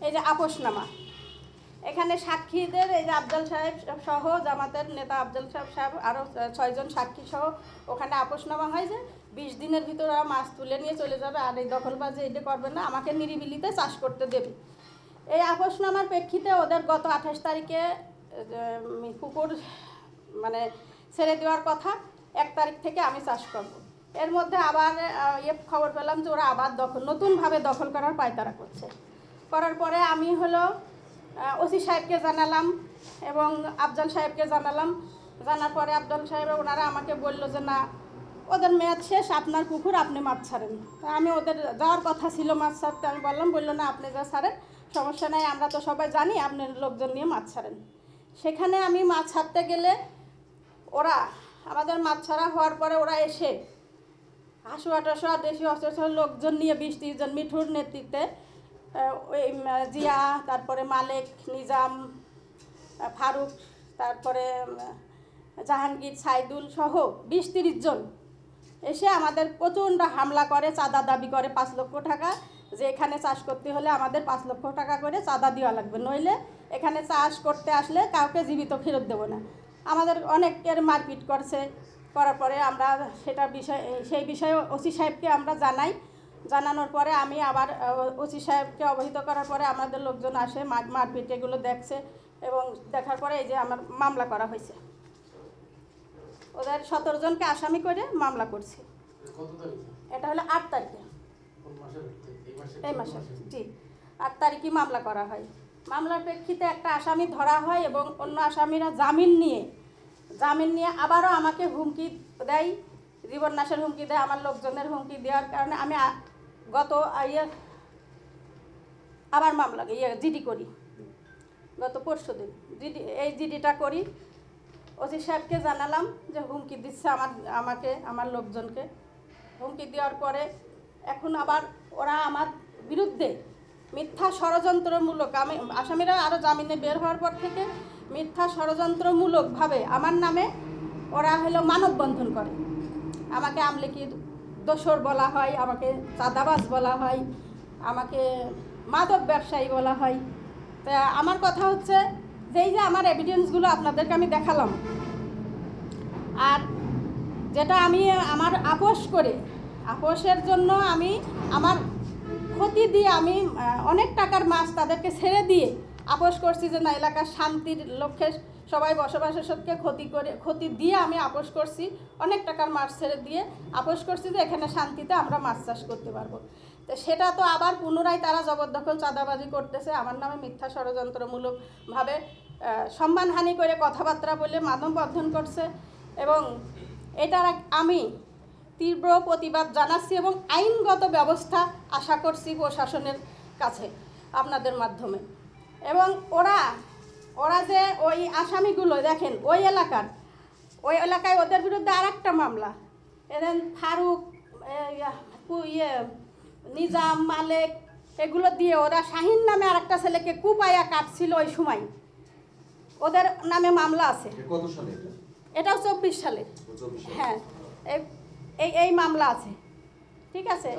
এই যে আপোষনামা, এখানে সাক্ষীদের এই যে আফজাল সাহেব সহ জামাতের নেতা আফজাল সাহেব আরও 6 জন সাক্ষী সহ ওখানে আপোষনামা হয় যে 20 দিনের ভিতরে ওরা মাছ তুলে নিয়ে চলে যাবে, আর এই দখলবাজি এটা করবে না, আমাকে নিরিবিলিতে চাষ করতে দেবে। এই আপোষনামার প্রেক্ষিতে ওদের গত 28 তারিখে পুকুর মানে ছেড়ে দেওয়ার কথা, 1 তারিখ থেকে আমি চাষ করব। এর মধ্যে আবার খবর পেলাম যে ওরা আবার নতুনভাবে দখল করার পায়তারা করছে। করার পরে আমি হলো ওসি সাহেবকে জানালাম এবং আফজাল সাহেবকে জানালাম। জানার পরে আফজাল সাহেব ওনারা আমাকে বললো যে না, ওদের মেয়াদ শেষ, আপনার পুকুর, আপনি মাছ ছাড়েন। তা আমি ওদের যাওয়ার কথা ছিল মাছ ছাড়তে, আমি বললো না, আপনি যা ছাড়েন সমস্যা নাই, আমরা তো সবাই জানি আপনার লোকজন নিয়ে মাছ ছাড়েন। সেখানে আমি মাছ ছাড়তে গেলে ওরা আমাদের মাছ ছাড়া হওয়ার পরে ওরা এসে হাসুয়া টাসুয়া দেশি অস্ত্র লোকজন নিয়ে 20-30 জন মিঠুর নেতৃত্বে ওই জিয়া, তারপরে মালেক, নিজাম, ফারুক, তারপরে জাহাঙ্গীর, সাইদুল সহ 20-30 জন এসে আমাদের প্রচণ্ড হামলা করে, চাঁদা দাবি করে 5 লক্ষ টাকা, যে এখানে চাষ করতে হলে আমাদের 5 লক্ষ টাকা করে চাঁদা দেওয়া লাগবে, নইলে এখানে চাষ করতে আসলে কাউকে জীবিত ফেরত দেবো না। আমাদের অনেকের মারপিট করছে। করার পরে আমরা সেই বিষয়ে ওসি সাহেবকে আমরা জানাই। জানানোর পরে আমি আবার ওসি সাহেবকে অবহিত করার পরে আমাদের লোকজন আসে, মারপিট এগুলো দেখছে এবং দেখার পরে এই যে আমার মামলা করা হয়েছে। ওদের 17 জনকে আসামি করে মামলা করছি। এটা হলো 8 তারিখে, এই মাসে, জি 8 তারিখে মামলা করা হয়। মামলার প্রেক্ষিতে একটা আসামি ধরা হয় এবং অন্য আসামিরা জামিন নিয়ে আবারও আমাকে হুমকি দেয়, জীবননাশের হুমকি দেয়। আমার লোকজনের হুমকি দেওয়ার কারণে আমি গত আবার মামলা জিডি করি, গত পরশুদিন জিডিটা করি। ওসি সাহেবকে জানালাম যে হুমকি দিচ্ছে আমাকে, আমার লোকজনকে হুমকি দেওয়ার পরে এখন আবার ওরা আমার বিরুদ্ধে মিথ্যা ষড়যন্ত্রমূলক, আসামিরা আরও জামিনে বের হওয়ার পর থেকে মিথ্যা ষড়যন্ত্রমূলকভাবে আমার নামে ওরা হলো মানববন্ধন করে। আমাকে আমলেকির দোসর বলা হয়, আমাকে চাঁদাবাজ বলা হয়, আমাকে মাদক ব্যবসায়ী বলা হয়। তা আমার কথা হচ্ছে যে এই যে আমার এভিডেন্সগুলো আপনাদেরকে আমি দেখালাম, আর যেটা আমি আমার আপোষের জন্য আমি আমার ক্ষতি দিয়ে আমি অনেক টাকার মাছ তাদেরকে ছেড়ে দিয়ে আপোষ করছি যে না, এলাকার শান্তির লক্ষ্যে সবাই বসবাসের সত্যকে ক্ষতি দিয়ে আমি আপোষ করছি, অনেক টাকার মাছ ছেড়ে দিয়ে আপোষ করছি যে এখানে শান্তিতে আমরা মাছ চাষ করতে পারবো। তো সেটা তো আবার পুনরায় তারা জবরদখল, চাঁদাবাজি করতেছে, আমার নামে মিথ্যা ষড়যন্ত্রমূলকভাবে সম্মানহানি করে কথাবার্তা বলে মানববন্ধন করছে এবং এটার আমি তীব্র প্রতিবাদ জানাচ্ছি এবং আইনগত ব্যবস্থা আশা করছি প্রশাসনের কাছে আপনাদের মাধ্যমে। এবং ওরা যে ওই আসামিগুলো দেখেন, ওই এলাকায় ওদের বিরুদ্ধে আরেকটা মামলা, এদের ফারুক, নিজাম, মালেক এগুলো দিয়ে ওরা শাহিন নামে আরেকটা ছেলেকে কুপায়া কাটছিল, ওই সময় ওদের নামে মামলা আছে। এটাও 24 সালে, হ্যাঁ এই মামলা আছে। ঠিক আছে।